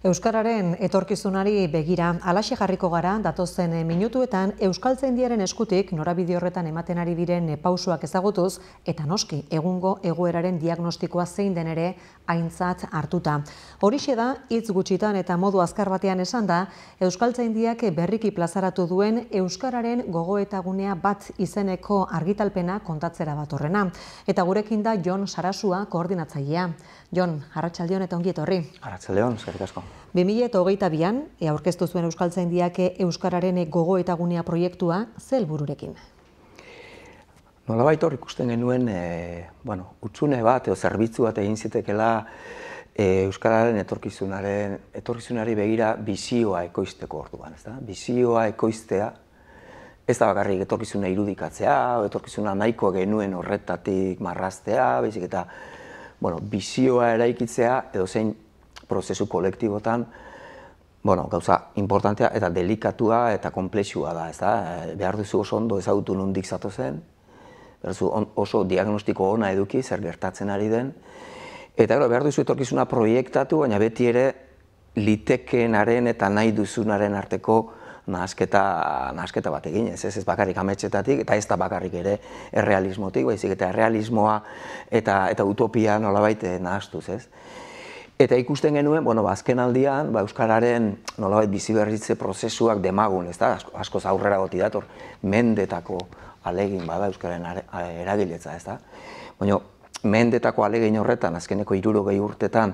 Euskararen etorkizunari begira, alaxe jarriko gara datozen minutuetan Euskaltzaindiaren eskutik norabide horretan ematen ari diren pausoak ezagutuz eta noski egungo egoeraren diagnostikoa zein den ere aintzat hartuta. Horixe da, hitz gutxitan eta modu azkar batean esan da, Euskaltzaindiak berriki plazaratu duen Euskararen gogoetagunea bat izeneko argitalpena kontatzera datorrena. Eta gurekin da Jon Sarasua koordinatzailea. Jon, arratsaldeon eta ongi etorri. Arratsaldeon, eskerrik asko. 2022an aurkeztu zuen Euskaltzaindiak Euskararen gogoetagunea proiektua ze helbururekin? Nolabait hor ikusten genuen, hutsune bat edo zerbitzu bat egin zitekeela Euskararen etorkizunari begira bizioa ekoizteko orduan, ezta? Bizioa ekoiztea ez da bakarrik etorkizuna irudikatzea, etorkizuna nahiko genuen horretatik marraztea, baizik eta bizioa eraikitzea edo zein prozesu kolektibotan gauza importantea eta delikatua eta konplexua da, ezta? Behar duzu oso ondo ezagutu nondik zatozen, oso diagnostiko ona eduki zer gertatzen ari den, eta behar duzu etorkizuna proiektatu, baina beti ere litekeenaren eta nahi duzunaren arteko nahasketa bat eginez, ez bakarrik ametsetatik, eta ez da bakarrik ere errealismotik, baizik eta errealismoa eta utopia nolabait nahastuz, ez? Eta ikusten genuen, azken aldian, Euskararen nolabait biziberritze prozesuak demagun, ez da, askoz aurrera goti dator, mendetako alegin bada Euskararen eragiletza, ez da? Baina, mendetako alegin horretan, azkeneko 60 urtetan,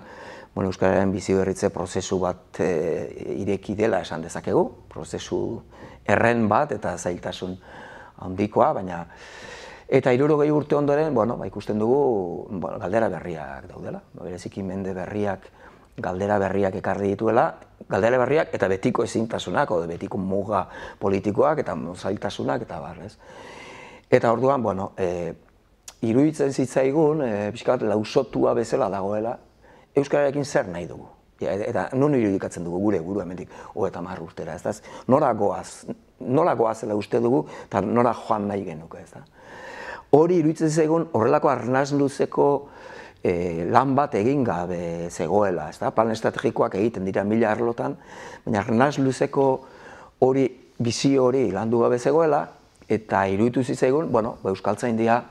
Euskararen biziberritze prozesu bat ireki dela esan dezakegu, prozesu erren bat eta zailtasun handikoa, baina eta 60 urte ondoren, ikusten dugu galdera berriak daudela, bereziki mende berriak, galdera berriak ekarri dituela, galdera berriak eta betiko ezintasunak, betiko muga politikoak eta zailtasunak eta barrez. Eta orduan, iruditzen zitzaigun, pixka bat lausotua bezala dagoela, Euskararekin zer nahi dugu, eta non irudikatzen dugu gure buru hemendik 30 urtera, ez da? Nora goazela uste dugu, eta nora joan nahi genuke, ez da? Hori iruditzen zaigun horrelako arnaz luzeko lan bat egin gabe zegoela, ez da? Plan estrategikoak egiten dira 1000 arlotan, baina arnaz luzeko hori, bizio hori landu gabe zegoela, eta iruditu zitzaigun, Euskaltzaindia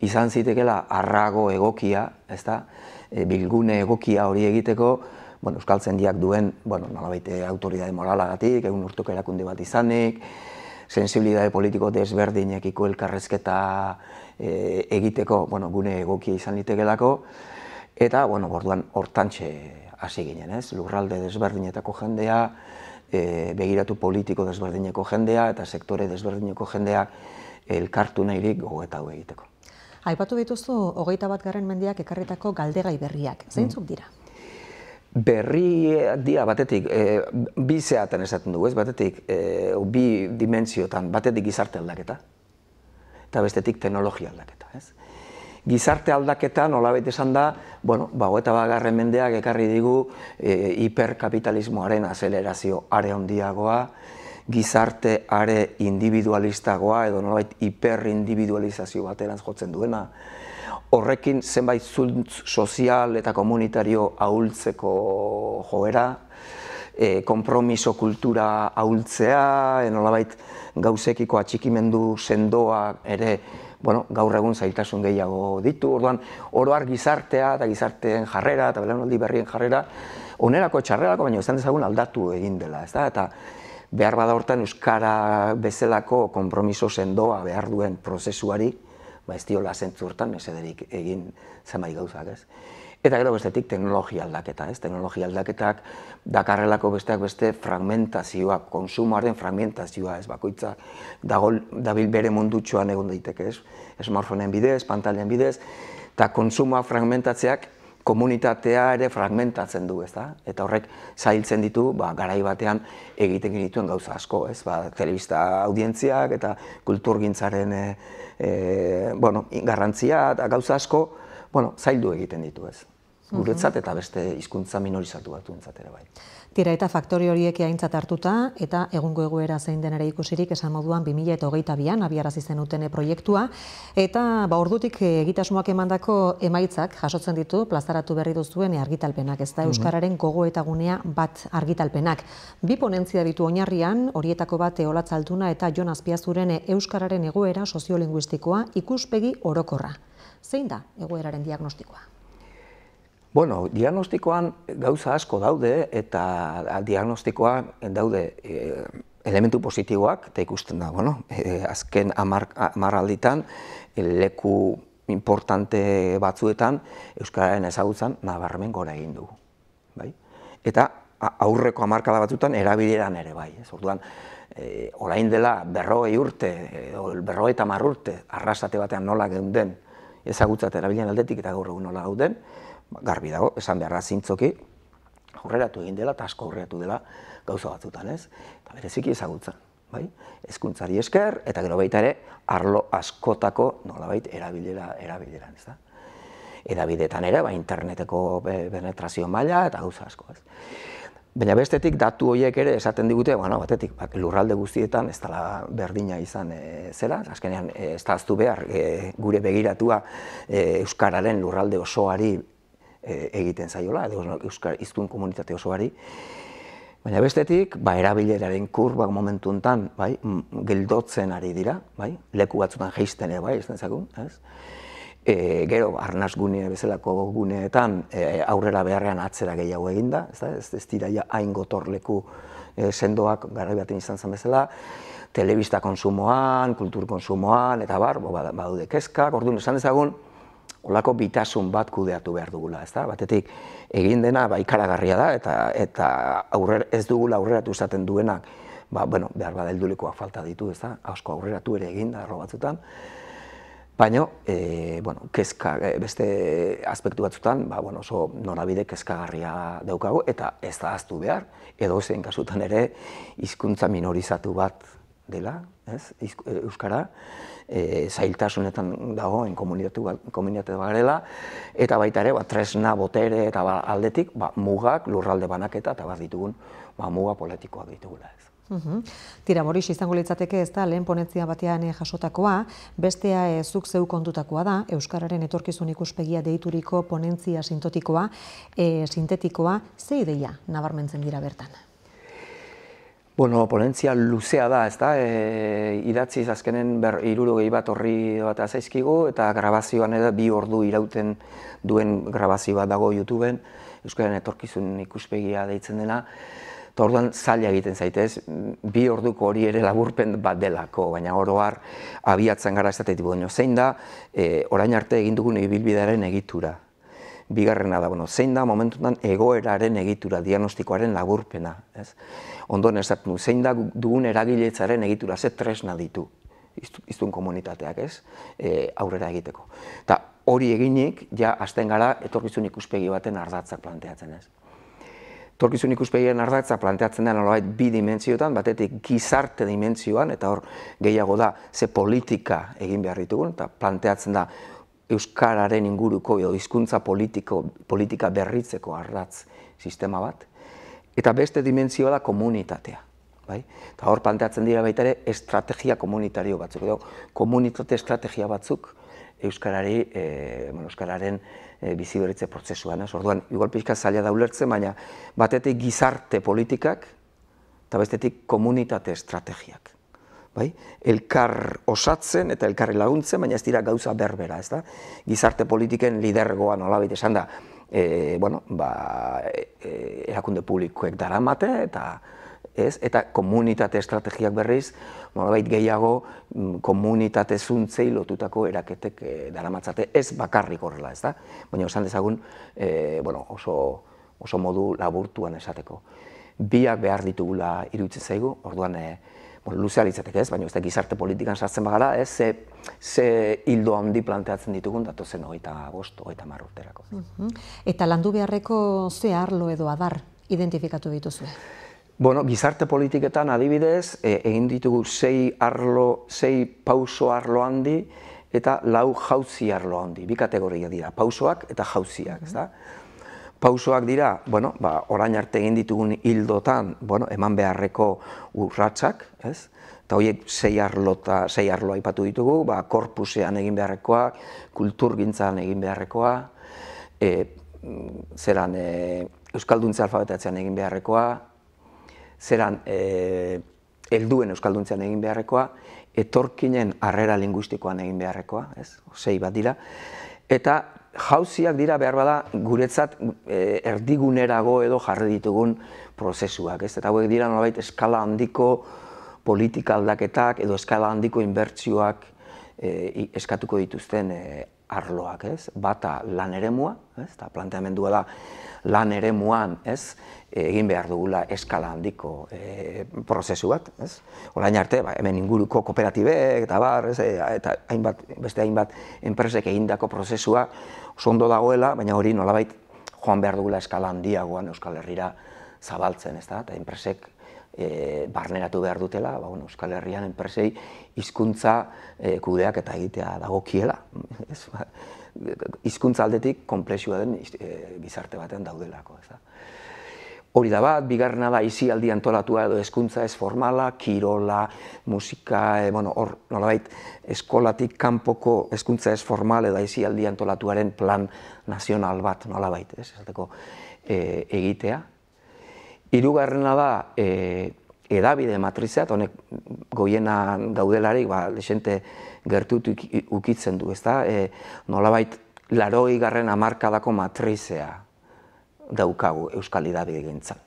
izan zitekeela arrago egokia, ez da? Bilgune egokia hori egiteko, Euskaltzaindiak duen, nolabait autoridade moralagatik, egun urteko erakunde bat izanik, sensibilidade politiko desberdinekiko elkarrezketa egiteko gune egokia izan litekelako, eta orduan hortantxe hasi ginen, ez? Lurralde desberdinetako jendea, begiratu politiko desberdineko jendea, eta sektore desberdineko jendea elkartu nahirik gogoeta hau egiteko. Aipatu dituzu 21. mendeak ekarritako galdegai berriak. Zeintzuk dira? Berriak dira batetik, bi zehaten esaten dugu, ez? Batetik, bi dimentsiotan, batetik gizarte aldaketa, eta bestetik teknologia aldaketa, ez? Gizarte aldaketa, nolabait esan da, 21. mendeak ekarri digu hiperkapitalismoaren azelerazio are handiagoa, gizarte are individualistagoa edo nolabait hiperindividualizazio baterantz jotzen duena. Horrekin zenbait zuntz sozial eta komunitario ahultzeko joera, konpromiso kultura ahultzea, nolabait gauzekiko atxikimendu sendoa ere gaur egun zailtasun gehiago ditu. Orduan, oro har gizartea eta gizarteen jarrera eta belaunaldi berrien jarrera onerako txarrerako, baina izan dezagun aldatu egin dela, ez da? Eta behar bada hortan euskara bezalako konpromiso sendoa behar duen prozesuari, ez diola zentzu hortan mesederik egin zenbait gauzak, ez? Eta gero bestetik teknologia aldaketa, ez? Teknologia aldaketak dakarrelako besteak beste fragmentazioa, konsumoaren fragmentazioa, ez? Bakoitza dabil bere mundutxoan egon daiteke, ez? Smartphoneen bidez, pantailen bidez, eta konsumoa fragmentatzeak komunitatea ere fragmentatzen du, ez da? Eta horrek zailtzen ditu, garai batean egiten genituen gauza asko, ez? Telebista audientziak eta kulturgintzaren garrantzia eta gauza asko, zaildu egiten ditu, ez? guretzat eta beste hizkuntza minorizatu batzuentzat ere bai. Tira eta faktori horiek aintzat hartuta eta egungo egoera zein den ere ikusirik esan moduan 2022an abiarazi zenuten proiektua eta ordutik egitasmoak emandako emaitzak jasotzen ditu plazaratu berri duzuen argitalpenak, ez da euskararen gogoeta gunea bat argitalpenak. Bi ponentzia ditu oinarrian, horietako bat Olatz Altuna eta Jon Azpiazuren euskararen egoera soziolinguistikoa ikuspegi orokorra. Zein da egoeraren diagnostikoa? Bueno, diagnostikoan gauza asko daude eta diagnostikoan daude elementu positiboak, eta ikusten da, azken 10 alditan leku importante batzuetan euskararen ezagutzan nabarmen gora egin dugu. Eta aurreko 10 batzutan erabileran ere bai. Orduan, orain dela 40 urte, 50 urte, arrasate batean nola geunden ezagutza eta erabilean aldetik eta gaur egun nola gauden, garbi dago, esan beharra zintzoki, aurreratu egin dela eta asko aurreratu dela gauza batzutan, ez? Eta bereziki ezagutzen, bai? Hezkuntzari esker eta gero baita ere arlo askotako nolabait erabileran, ez da? Hedabideetan ere, interneteko penetrazio maila eta gauza asko, ez? Baina bestetik datu horiek ere esaten digute, batetik lurralde guztietan ez dela berdina izan zela, azkenean ez da aztu behar gure begiratua euskararen lurralde osoari egiten zaiola, edo hiztun komunitate osoari. Baina bestetik, erabileraren kurbak momentu honetan geldotzen ari dira, leku batzutan jeisten ere bai, ez dezagun, ez? Gero, arnaz gune bezalako guneetan aurrera beharrean atzera gehiago eginda, ez dira hain gotorleku sendoak garai batean izan zen bezala, telebista konsumoan, kultur konsumoan, eta badaude kezkak, orduan esan dezagun, olako bitasun bat kudeatu behar dugula, ez da? Batetik, egin dena ikaragarria da, eta ez dugula aurreratu izaten duenak, behar bada heldulekuak falta ditu, ez da? Asko aurreratu ere egin da, arlo batzutan. Baina, beste aspektu batzutan, oso norabide kezkagarria daukagu, eta ez da ahaztu behar, edo zein kasutan ere hizkuntza minorizatu bat dela, euskara, zailtasunetan dagoen komunitate garela, eta baita ere, tresna, botere eta aldetik, mugak, lurralde banaketa, eta bat ditugun, muga politikoak ditugula ez. Tira, Moris, izango litzateke ez da, lehen ponentzia batean jasotakoa, bestea zuk zeu kontutakoa da, euskararen etorkizun ikuspegia deituriko ponentzia sintetikoa, ze ideia nabarmentzen dira bertan? Bueno, ponentzia luzea da, ez da, idatziz azkenen 60 bat horri bat azaizkigu, eta grabazioan ere 2 ordu irauten duen grabazio bat dago YouTubeen, euskararen etorkizun ikuspegia deitzen dena, eta orduan zaila egiten zaitez, 2 orduko hori ere laburpen bat delako, baina oro har abiatzen gara esatetik, zein da, orain arte egin dugun ibilbidearen egitura. Bigarrena da, zein da momentutan egoeraren egitura, diagnostikoaren laburpena. Ondoen esaten du, zein da dugun eragiletzaren egitura, ze tresna ditu hiztun komunitateak, aurrera egiteko. Eta hori eginik, ja, hasten gara etorkizun ikuspegi baten ardatzak planteatzen ez. Etorkizun ikuspegien ardatzak planteatzen da nolabait 2 dimentsioetan, batetik gizarte dimentsioan, eta hor gehiago da ze politika egin behar ditugun, eta planteatzen da euskararen inguruko edo hizkuntza politika berritzeko ardatz sistema bat, eta beste dimentsioa da komunitatea. Eta hor planteatzen dira baita ere estrategia komunitario batzuk, edo komunitate estrategia batzuk euskararen biziberritze prozesuan. Orduan, igual pixka zaila da ulertzen, baina batetik gizarte politikak eta bestetik komunitate estrategiak. Elkar osatzen eta elkarri laguntzen, baina ez dira gauza berbera, ez da? Gizarte politiken lidergoa nolabait esan da, erakunde publikoek daramate eta komunitate estrategiak berriz, nolabait gehiago komunitate zuntzei lotutako eraketek daramatzate, ez bakarrik horrela, ez da? Baina esan dezagun oso modu laburtuan esateko. Biak behar ditugula iruditzen zaigu, orduan luzea litzateke ez, baina gizarte politikan sartzen bagara, ze hildo handi planteatzen ditugun datozen 25-30 urterako. Eta landu beharreko ze arlo edo adar identifikatu dituzue? Gizarte politiketan adibidez, egin ditugu 6 pauso arlo handi eta 4 jauzi arlo handi. 2 kategoria dira, pausoak eta jauziak, ez da? pausoak dira, orain arte egin ditugun hildotan, eman beharreko urratsak, ez? Eta horiek 6 arlo aipatu ditugu, korpusean egin beharrekoa, kulturgintzan egin beharrekoa, zeran euskalduntze alfabetatzean egin beharrekoa, zeran helduen euskalduntzean egin beharrekoa, etorkinen harrera linguistikoan egin beharrekoa, 6 bat dira, eta jauziak dira behar bada guretzat erdigunerago edo jarri ditugun prozesuak, eta hauek dira nolabait eskala handiko politika aldaketak edo eskala handiko inbertsioak eskatuko dituzten arloak, bata lan eremua, eta planteamendua da lan eremuan egin behar dugula eskala handiko prozesu bat. Orain arte, hemen inguruko kooperatibek eta beste hainbat enpresek egindako prozesua oso ondo dagoela, baina hori nolabait joan behar dugula eskala handiagoan Euskal Herrira zabaltzen, eta enpresek barneratu behar dutela, Euskal Herrian enpresei hizkuntza kudeak eta egitea dagokiela. Hizkuntza aldetik konplexua den gizarte batean daudelako. Hori da bat, bigarrena da aisialdi antolatua edo hezkuntza ez formala, kirola, musika, hor nolabait eskolatik kanpoko hezkuntza ez formal edo aisialdi antolatuaren plan nazional bat nolabait, esateko egitea. Hirugarrena da hedabide matrizea, eta honek goienan daudelarik desente gertutik ukitzen du, nolabait 80. hamarkadako matrizea daukagu Euskal Hedabidegintzan.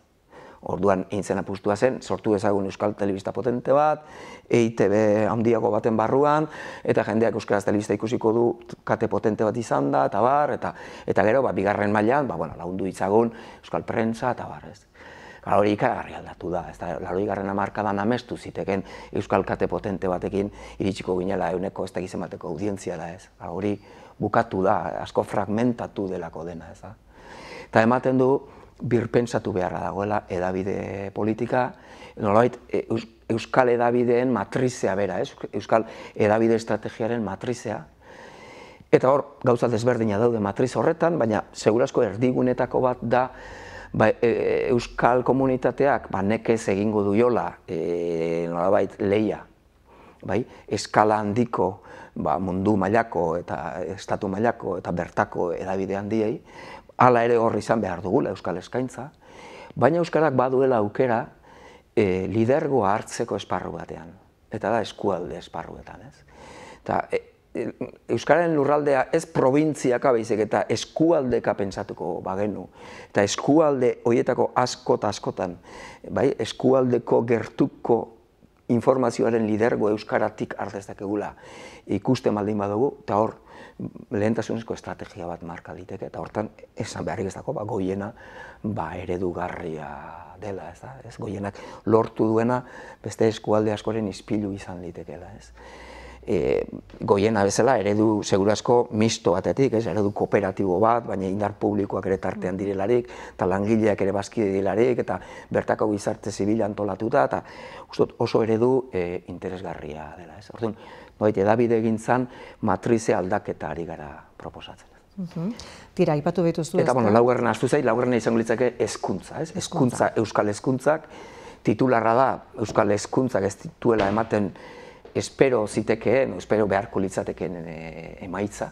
Orduan egin zen apustua zen, sortu ezagun Euskal Telebista potente bat, EITB handiago baten barruan, eta jendeak Euskaraz Telebista ikusiko du kate potente bat izan da, eta bar, eta gero, bigarren mailan, lagundu ditzagun Euskal Prentsa, eta bar, ez. Hori ikaragarri aldatu da, 80. hamarkadan amestu ziteken Euskal kate potente batekin iritsiko ginela euneko ez dakizen bateko audientzia da, ez. Hori bukatu da, asko fragmentatu delako dena, ez da. Eta ematen du, birpentsatu beharra dagoela hedabide politika, nolabait Euskal hedabideen matrizea bera, Euskal hedabide estrategiaren matrizea. Eta hor, gauza desberdina daude matriz horretan, baina segurazko erdigunetako bat da Euskal komunitateak nekez egingo duiola nolabait lehia, eskala handiko mundu mailako eta estatu mailako eta bertako hedabide handiei, hala ere hor izan behar dugula Euskal eskaintza, baina Euskarak baduela aukera lidergoa hartzeko esparru batean, eta da eskualde esparruetan. Euskararen lurraldea ez probintziaka baizik eta eskualdeka pentsatuko bagenu, eta eskualde horietako askotan, eskualdeko gertuko informazioaren lidergo euskaratik hartezakegula ikusten baldin badugu, eta hor lehentasunezko estrategia bat marka liteke, eta hortan esan beharrik ez dago, goiena eredugarria dela, ez? Goienak lortu duena beste eskualde askoren ispilu izan litekeela, ez? Goiena bezala eredu segurazko misto batetik, eredu kooperatibo bat, baina indar publikoak ere tartean direlarik, eta langileak ere bazkide direlarik, eta bertako gizarte zibila antolatuta, eta oso eredu interesgarria dela. Orduan, hedabidegintzan matrize aldaketa ari gara proposatzen. Tira, aipatu behituzu ez da? Eta, laugarren astu zait, laugarren izango litzake hezkuntza, ez? Hezkuntza, Euskal hezkuntzak, titularra da, Euskal hezkuntzak ez dituela ematen espero zitekeen, espero beharko litzatekeen emaitza,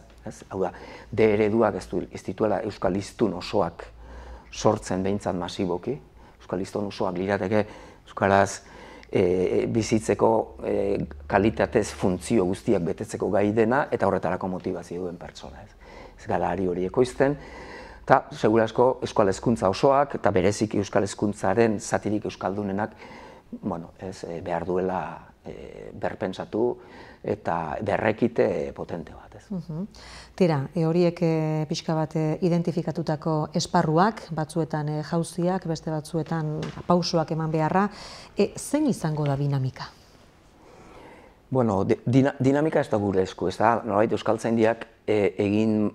hau da, D ereduak ez dituela Euskal hiztun osoak sortzen behintzat masiboki, Euskal hiztun osoak lirateke Euskaraz bizitzeko kalitatez funtzio guztiak betetzeko gai dena, eta horretarako motivazio duen pertsona. Ez gara ari hori ekoizten, eta segurazko Euskal hezkuntza osoak, eta bereziki Euskal hezkuntzaren zatirik euskaldunenak behar duela berpentsatu eta berrekite potente bat. Tira, horiek pixka bat identifikatutako esparruak, batzuetan jauziak, beste batzuetan pausoak eman beharra, zein izango da dinamika? Bueno, dinamika ez da gure esku, ez da, nolabait Euskaltzaindiak egin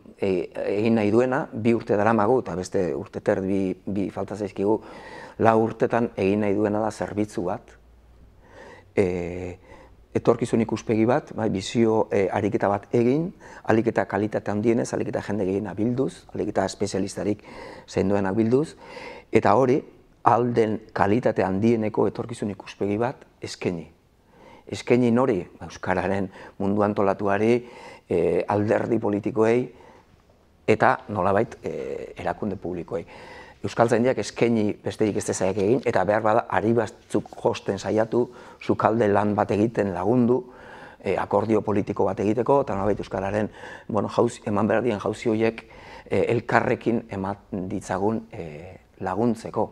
nahi duena, 2 urte daramagu, eta beste urteter bi falta zaizkigu, 4 urtetan egin nahi duena da zerbitzu bat, etorkizun ikuspegi bat, bizio ariketa bat egin, aliketa kalitate handienez, aliketa jende gehiena bilduz, aliketa espezialistarik zenduenak bilduz, eta hori, alden kalitate handieneko etorkizun ikuspegi bat eskaini. Eskaini nori, euskararen mundu antolatuari, alderdi politikoei, eta nolabait erakunde publikoei. Euskaltzaindiak eskaini besterik ez dezaiek egin, eta behar bada ari batzuk josten saiatu, sukalde lan bat egiten lagundu, akordio politiko bat egiteko, eta nolabait euskararen eman behar dien jauzi horiek elkarrekin eman ditzagun laguntzeko.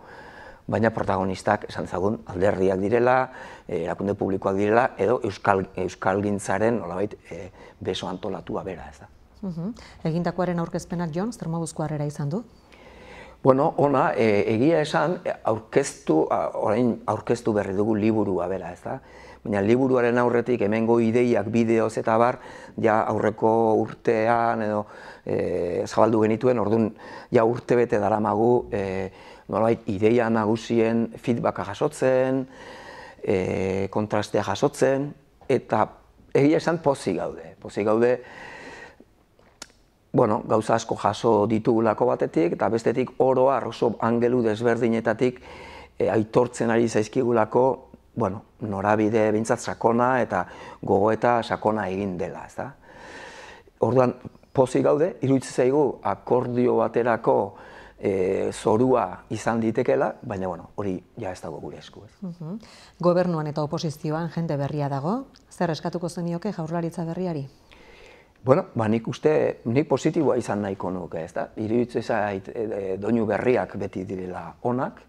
Baina protagonistak esan zagun alderdiak direla, erakunde publikoak direla, edo euskalgintzaren nolabait beso antolatua bera, ez da. Egindakoaren aurkezpenak Jon, zer moduzko harrera izan du? Bueno, ona, egia esan, orain aurkeztu berri dugu liburua bera, ez da? Baina liburuaren aurretik hemengo ideiak, bideoz eta bar, ja aurreko urtean edo zabaldu genituen, orduan ja urtebete daramagu nolabait ideia nagusien feedbacka jasotzen, kontrastea jasotzen, eta egia esan pozik gaude. Pozik gaude, gauza asko jaso ditugulako batetik, eta bestetik oroar oso angelu desberdinetatik aitortzen ari zaizkigulako, norabide bintzat sakona eta gogoeta sakona egin dela, ez da? Orduan, pozik gaude, iruditzen zaigu akordio baterako zorua izan ditekela, baina hori ja ez dago gure esku. Gobernuan eta oposizioan jende berria dago, zer eskatuko zenioke Jaurlaritza berriari? Nik uste, nik positiboa izan nahiko nuke, ez da? Iruditzen zait doinu berriak beti direla onak,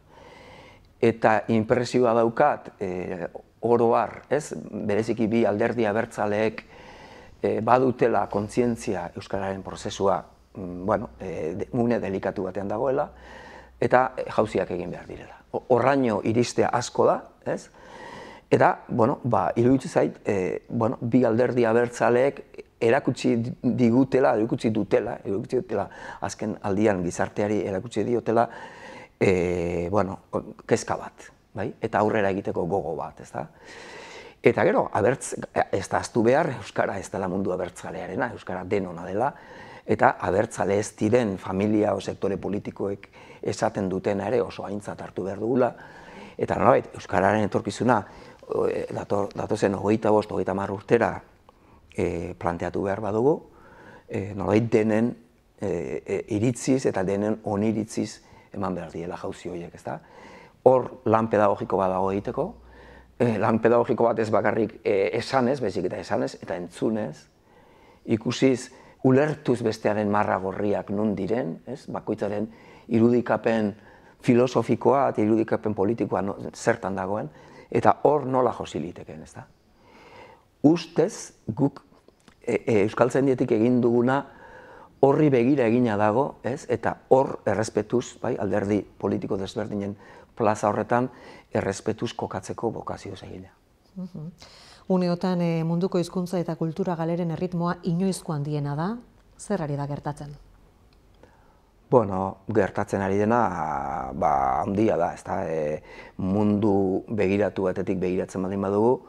eta inpresioa daukat oroar, bereziki bi alderdi abertzaleek badutela kontzientzia euskararen prozesua une delikatu batean dagoela, eta jauziak egin behar direla. Horraino iristea asko da, ez? Eta, iruditzen zait, bi alderdi abertzaleek erakutsi dutela, azken aldian gizarteari erakutsi diotela, kezka bat, eta aurrera egiteko gogo bat, ez da? Eta gero, ez da aztu behar, euskara ez dela mundu abertzalearena, euskara denona dela, eta abertzale ez diren familia o sektore politikoek esaten dutena ere oso aintzat hartu behar dugula, eta nolabait, euskararen etorkizuna datozen 25-30 urtera planteatu behar badugu, nolabait denen iritziz eta denen oniritziz eman behar diela jauzi horiek, ez da? Hor lan pedagogiko bat dago egiteko, lan pedagogiko bat ez bakarrik esanez, bezik eta esanez, eta entzunez, ikusiz, ulertuz bestearen marra gorriak nun diren, bakoitzaren irudikapen filosofikoa eta irudikapen politikoa zertan dagoen, eta hor nola josi liteken, ez da? Ustez, guk euskaltzaindietik egin duguna horri begira egina dago, eta hor errespetuz, alderdi politiko desberdinen plaza horretan, errespetuz kokatzeko bokazioz egina. Uneotan munduko hizkuntza eta kultura galeren erritmoa inoizko handiena da, zer ari da gertatzen? Gertatzen ari dena handia da, ez da, mundu begiratu batetik begiratzen badin badugu,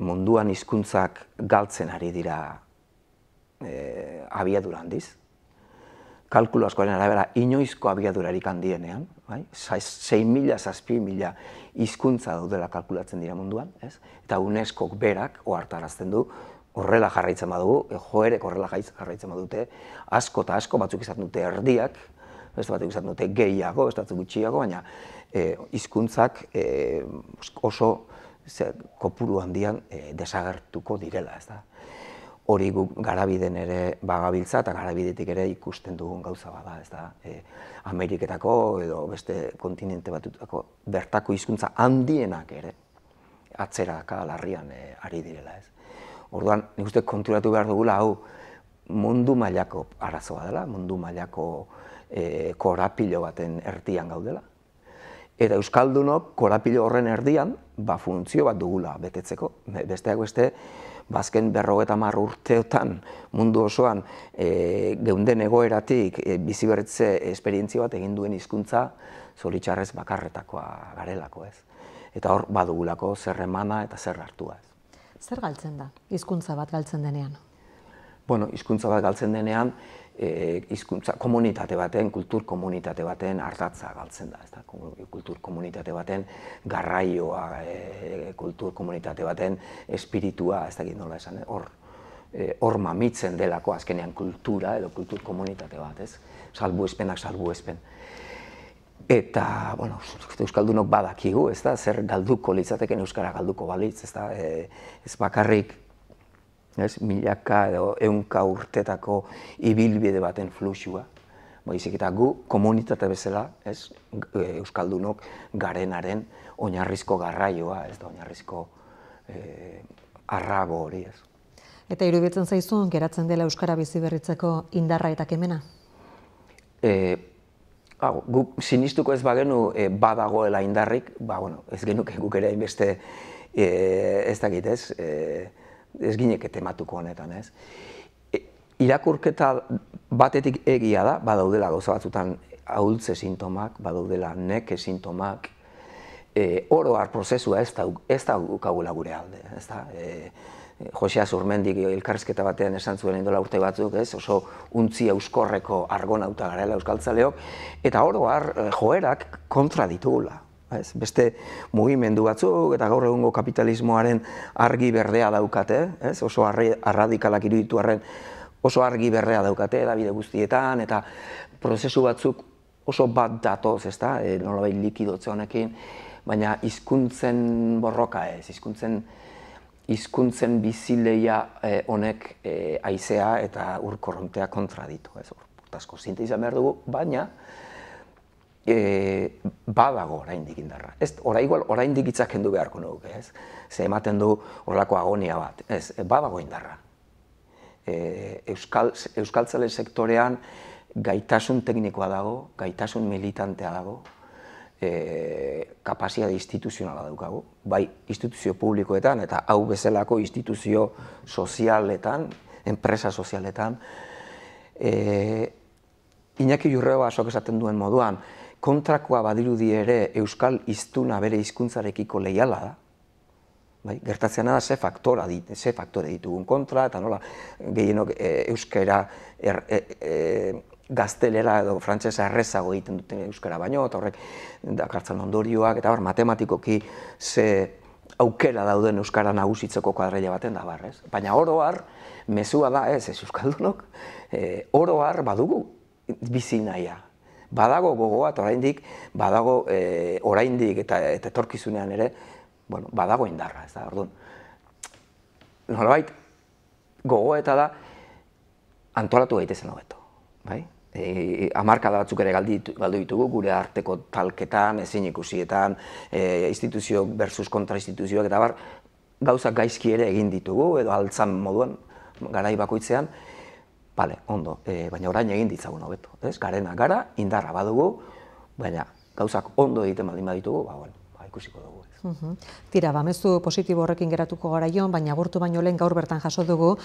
munduan hizkuntzak galtzen ari dira abiadura handiz. Kalkulu askoren arabera, inoizko abiadurarik handienean, 6.000-7.000 hizkuntza daudela kalkulatzen dira munduan, eta UNESCOk berak ohartarazten du, horrela jarraitzen badugu, joerek horrela jarraitzen badute, asko eta asko, batzuk izan dute erdiak, beste batzuk izan dute gehiago, beste batzuk gutxiago, baina hizkuntzak oso kopuru handian desagertuko direla, ez da. Hori guk garabiden ere bagabiltza eta garabidetik ere ikusten dugun gauza bada, ez da. Ameriketako edo beste kontinente batutako bertako hizkuntza handienak ere atzeraka larrian ari direla, ez. Orduan, nik uste konturatu behar dugula, hau mundu mailako arazoa dela, mundu mailako korapilo baten erdian gaudela. Eta euskaldunok korapilo horren erdian, funtzio bat dugula betetzeko. Besteak beste, azken 50 urteotan mundu osoan geunden egoeratik biziberritze esperientzia bat egin duen hizkuntza zoritxarrez bakarretakoa garelako, ez. Eta hor badugulako zer emana eta zer hartua, ez. Zer galtzen da, hizkuntza bat galtzen denean? Bueno, hizkuntza bat galtzen denean, hizkuntza komunitate baten, kultur komunitate baten ardatza galtzen da, ezta? Kultur komunitate baten garraioa, kultur komunitate baten espiritua, ez dakit nola esan, hor mamitzen delako azkenean kultura edo kultur komunitate bat, ez? Salbuespenak salbuespen. Eta, bueno, euskaldunok badakigu, ez da, zer galduko litzateken euskara galduko balitz, ez da, ez bakarrik milaka edo ehunka urtetako ibilbide baten fluxua. Baizik eta gu komunitate bezala, euskaldunok garenaren oinarrizko garraioa, ez da oinarrizko arrago hori, ez. Eta iruditzen zaizu, geratzen dela euskara biziberritzeko indarra eta kemena? Guk sinistuko ez bagenu badagoela indarrik, ez genuke guk ere hainbeste ez dakit, ez gineke tematuko honetan, ez. Irakurketa batetik egia da, badaudela gauza batzutan ahultze sintomak, badaudela neke sintomak, oro har prozesua ez daukagula gure alde, ez da. Jose Azurmendik elkarrizketa batean esan zuen indola urte batzuk, oso untzi euskorreko argonauta garela euskaltzaleok, eta oro har joerak kontra ditugula. Beste mugimendu batzuk eta gaur egungo kapitalismoaren argi berdea daukate, oso arradikalak iruditu arren oso argi berdea daukate edabide guztietan, eta prozesu batzuk oso bat datoz, nolabait likidotze honekin, baina hizkuntzen borroka ez, hizkuntzen bizileia honek haizea eta urkorrontea kontra ditu. Hortazko zinte izan behar dugu, baina badago oraindik indarra. Oraindik hitzak kendu beharko nuke, ez? Ze ematen du horrelako agonia bat, ez? Badago indarra. Euskaltzale sektorean gaitasun teknikoa dago, gaitasun militantea dago, kapazitate instituzionala daukagu, bai instituzio publikoetan eta hau bezalako instituzio sozialetan, enpresa sozialetan. Iñaki Jurreba asok esaten duen moduan, kontrakoa badirudi ere euskal hiztuna bere hizkuntzarekiko leiala da. Gertatzean da ze faktore ditugun kontra, eta nola gehienok euskara gaztelera edo frantsesa errezago egiten duten euskara baino, eta horrek dakartzan ondorioak, eta matematikoki ze aukera dauden euskara nagusitzeko kuadrilla baten da barrez. Baina oro har, mezua da ez euskaldunok, oro har badugu bizi nahia. Badago gogoa eta oraindik, badago oraindik eta etorkizunean ere, badago indarra, ez da, orduan. Nolabait, gogoa eta da antolatu gaitezen hobeto, bai? Hamarkada batzuk ere galdu ditugu, gure arteko talketan, ezin ikusietan, instituzio versus kontra instituzioak eta bar, gauzak gaizki ere egin ditugu, edo altzan moduan, garai bakoitzean, bale, ondo, baina orain egin ditzagun hobeto, ez? Garena gara, indarra badugu, baina gauzak ondo egiten baldin baditugu, ikusiko dugu. Tira, mezu positibo horrekin geratuko gara joan, baina agurtu baino lehen gaur bertan jaso dugu,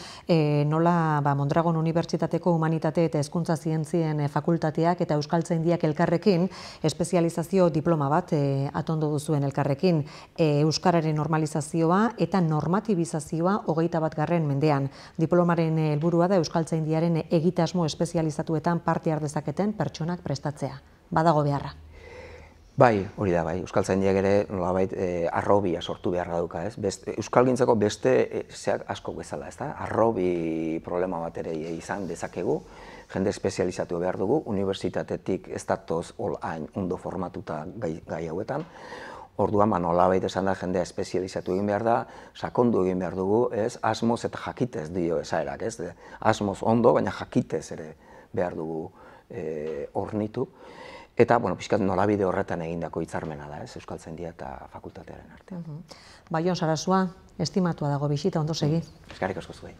nola Mondragon Unibertsitateko Humanitate eta Hezkuntza Zientzien fakultateak eta Euskaltzaindiak elkarrekin espezializazio diploma bat atondu duzuen elkarrekin, euskararen normalizazioa eta normatibizazioa 21. mendean. Diplomaren helburua da Euskaltzaindiaren egitasmo espezializatuetan parte har dezaketen pertsonak prestatzea. Badago beharra. Bai, hori da, bai. Euskaltzaindiak ere nolabait arrobia sortu beharra dauka, ez? Euskalgintzako beste zeak asko bezala, ez da? Arrobi problema bat ere izan dezakegu, jende espezializatu behar dugu, unibertsitatetik ez datoz hain ondo formatuta gai hauetan. Orduan, nolabait esan da, jendea espezializatu egin behar da, sakondu egin behar dugu, ez? Asmoz eta jakitez dio esaerak, ez? Asmoz ondo, baina jakitez ere behar dugu hornitu. Eta, pixkat norabide horretan egindako hitzarmena da, ez, Euskaltzaindia eta fakultatearen artean. Jon Sarasua, estimatua dago bisita, ondo segi. Eskerrik asko zuei.